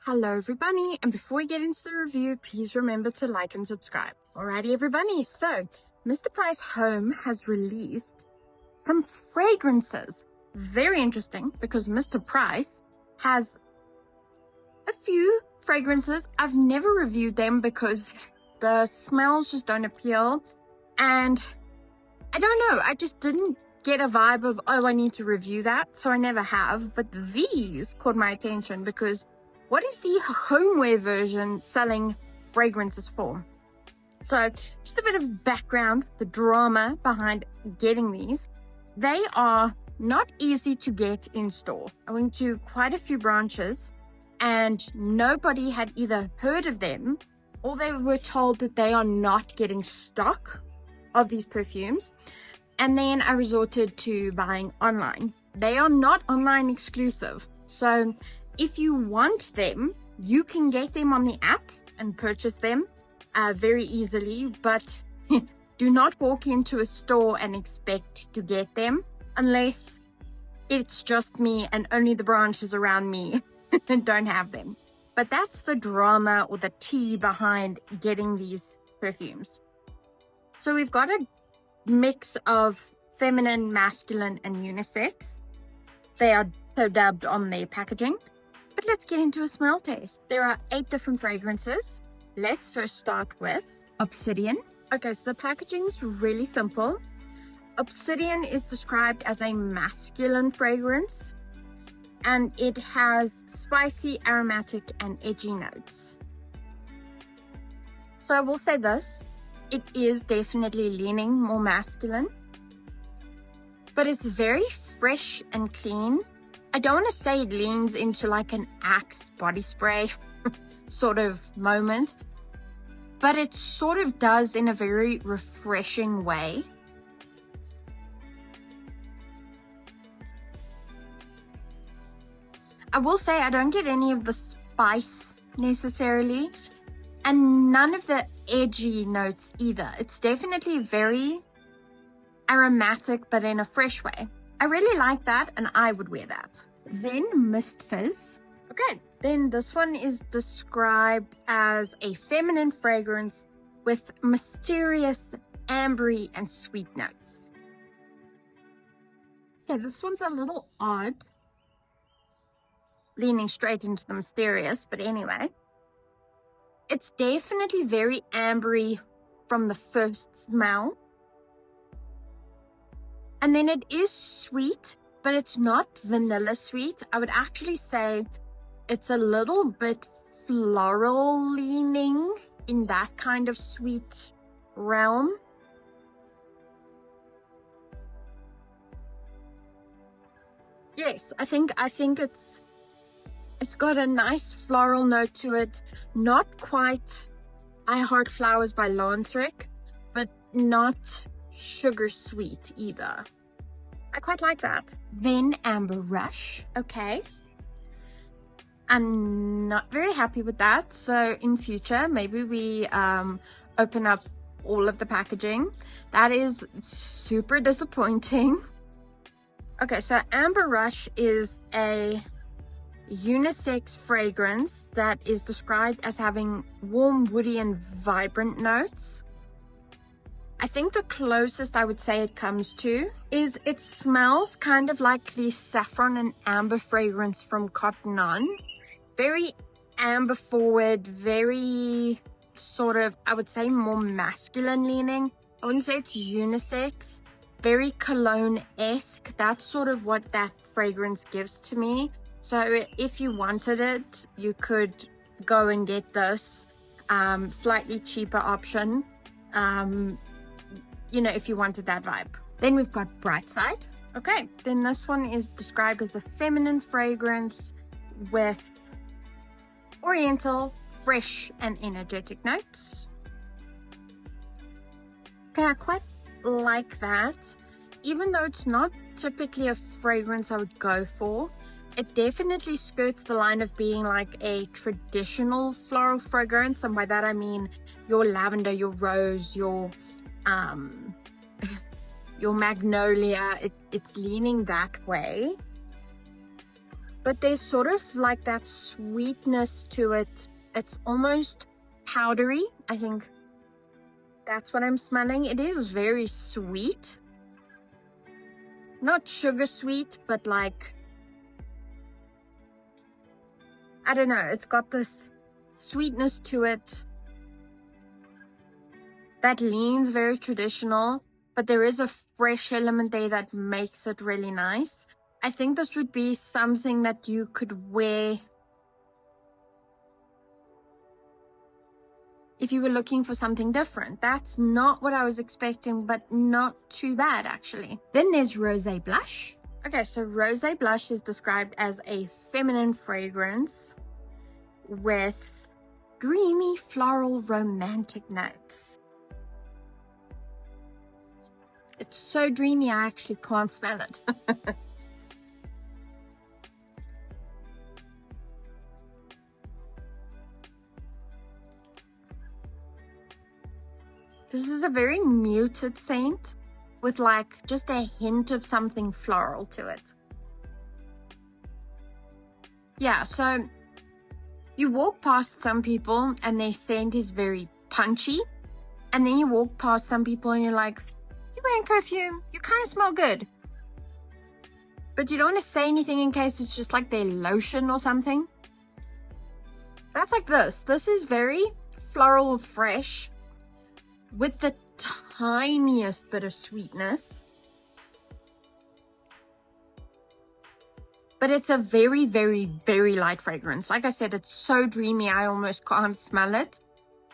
Hello everybody, and before we get into the review, please remember to like and subscribe. Alrighty everybody, so Mr. Price Home has released some fragrances. Very interesting because Mr. Price has a few fragrances. I've never reviewed them because the smells just don't appeal, and I don't know, I just didn't get a vibe of, oh, I need to review that, so I never have. But these caught my attention because what is the homeware version selling fragrances for? So just a bit of background, the drama behind getting these. They are not easy to get in store. I went to quite a few branches and nobody had either heard of them or they were told that they are not getting stock of these perfumes. And then I resorted to buying online. They are not online exclusive. So if you want them, you can get them on the app and purchase them very easily, but do not walk into a store and expect to get them unless it's just me and only the branches around me don't have them. But that's the drama or the tea behind getting these perfumes. So we've got a mix of feminine, masculine, and unisex. They are so dubbed on their packaging. But let's get into a smell test. There are 8 different fragrances. Let's first start with Obsidian. Okay, so the packaging's really simple. Obsidian is described as a masculine fragrance, and it has spicy, aromatic, and edgy notes. So I will say this, it is definitely leaning more masculine, but it's very fresh and clean. I don't want to say it leans into like an Axe body spray sort of moment, but it sort of does in a very refreshing way. I will say I don't get any of the spice necessarily, and none of the edgy notes either. It's definitely very aromatic, but in a fresh way. I really like that, and I would wear that. Then Mist Fizz. Okay, then this one is described as a feminine fragrance with mysterious, ambery, and sweet notes. Okay, this one's a little odd, leaning straight into the mysterious, but anyway. It's definitely very ambery from the first smell. And then it is sweet, but it's not vanilla sweet. I would actually say it's a little bit floral leaning in that kind of sweet realm. Yes, I think it's got a nice floral note to it. Not quite I Heart Flowers by Lansrick, but not sugar sweet either. I quite like that. Then Amber Rush. Okay, I'm not very happy with that, so in future maybe we open up all of the packaging. That is super disappointing. Okay, so Amber Rush is a unisex fragrance that is described as having warm, woody, and vibrant notes. I think the closest I would say it comes to is it smells kind of like the saffron and amber fragrance from Cotton On. Very amber forward, very sort of, I would say, more masculine leaning. I wouldn't say it's unisex. Very cologne-esque. That's sort of what that fragrance gives to me. So if you wanted it, you could go and get this slightly cheaper option. You know, if you wanted that vibe. Then we've got Brightside. Okay, then this one is described as a feminine fragrance with oriental, fresh, and energetic notes. Okay, I quite like that. Even though it's not typically a fragrance I would go for, it definitely skirts the line of being like a traditional floral fragrance. And by that I mean your lavender, your rose, your magnolia. It's leaning that way. but there's sort of like that sweetness to it. It's almost powdery. I think that's what I'm smelling. It is very sweet. Not sugar sweet, but like, I don't know, it's got this sweetness to it that leans very traditional, but there is a fresh element there that makes it really nice. I think this would be something that you could wear if you were looking for something different. That's not what I was expecting, but not too bad actually. Then there's Rosé Blush. Okay, so Rosé Blush is described as a feminine fragrance with dreamy floral romantic notes. It's so dreamy I actually can't smell it. This is a very muted scent with like just a hint of something floral to it. Yeah, so you walk past some people and their scent is very punchy, and then you walk past some people and you're like, you're wearing perfume, you kind of smell good. But you don't want to say anything in case it's just like their lotion or something. That's like this. This is very floral fresh with the tiniest bit of sweetness. But it's a very, very, very light fragrance. Like I said, it's so dreamy, I almost can't smell it,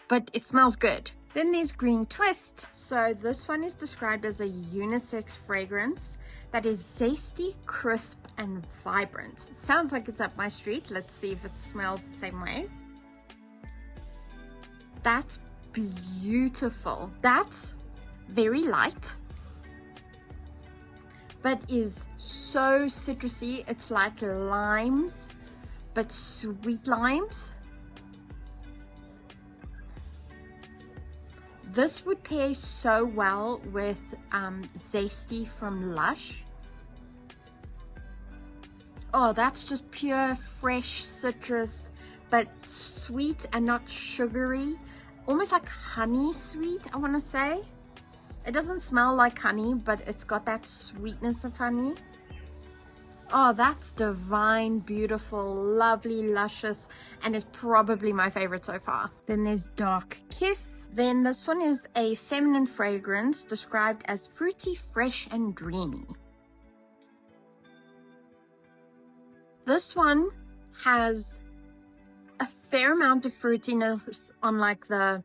but it smells good. Then there's Green Twist. So this one is described as a unisex fragrance that is zesty, crisp, and vibrant. Sounds like it's up my street. Let's see if it smells the same way. That's beautiful. That's very light, but is so citrusy. It's like limes, but sweet limes. This would pair so well with Zesty from Lush. Oh, that's just pure fresh citrus, but sweet and not sugary. Almost like honey sweet, I want to say. It doesn't smell like honey, but it's got that sweetness of honey. Oh, that's divine, beautiful, lovely, luscious, and is probably my favorite so far. Then there's Dark Kiss. Then this one is a feminine fragrance described as fruity, fresh, and dreamy. This one has a fair amount of fruitiness on like the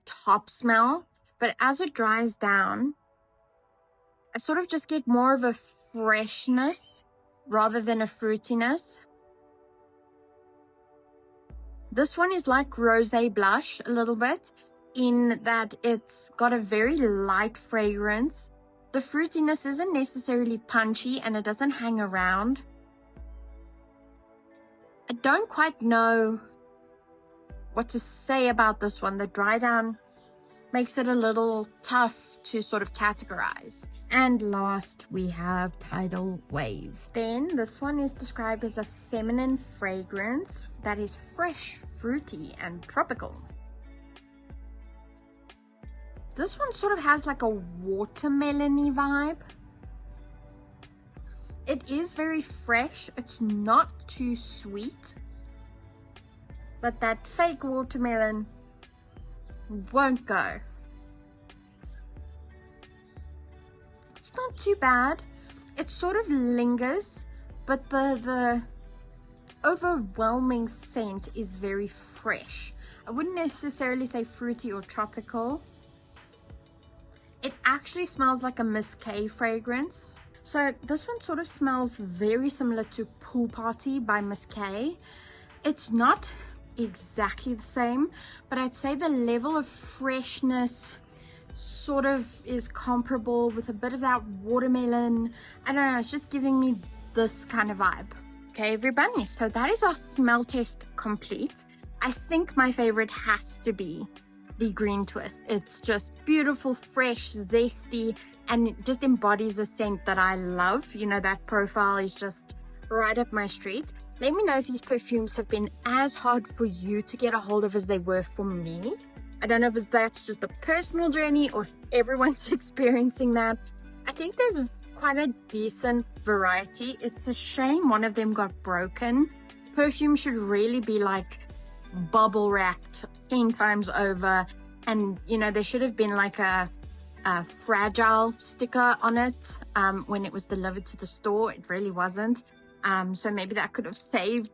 top smell, but as it dries down, I sort of just get more of a freshness rather than a fruitiness. This one is like Rosé Blush a little bit, in that it's got a very light fragrance. The fruitiness isn't necessarily punchy and it doesn't hang around. I don't quite know what to say about this one. The dry down makes it a little tough to sort of categorize. And last we have Tidal Wave. Then this one is described as a feminine fragrance that is fresh, fruity, and tropical. This one sort of has like a watermelon-y vibe. It is very fresh. It's not too sweet, but that fake watermelon won't go. It's not too bad. It sort of lingers, but the overwhelming scent is very fresh. I wouldn't necessarily say fruity or tropical. It actually smells like a Miss K fragrance. So this one sort of smells very similar to Pool Party by Miss K. It's not exactly the same, but I'd say the level of freshness sort of is comparable with a bit of that watermelon. I don't know, it's just giving me this kind of vibe. Okay, everybody, so that is our smell test complete. I think my favorite has to be the Green Twist. It's just beautiful, fresh, zesty, and it just embodies the scent that I love. You know, that profile is just right up my street. Let me know if these perfumes have been as hard for you to get a hold of as they were for me. I don't know if that's just a personal journey or if everyone's experiencing that. I think there's quite a decent variety. It's a shame one of them got broken. Perfume should really be like bubble wrapped 10 times over, and you know, there should have been like a fragile sticker on it when it was delivered to the store. It really wasn't. So maybe that could have saved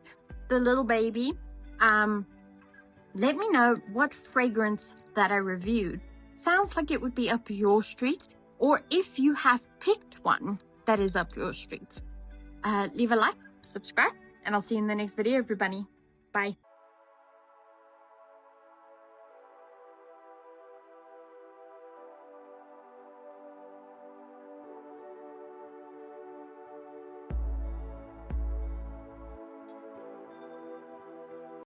the little baby. Let me know what fragrance that I reviewed sounds like it would be up your street, or if you have picked one that is up your street. Leave a like, subscribe, and I'll see you in the next video, everybody. Bye.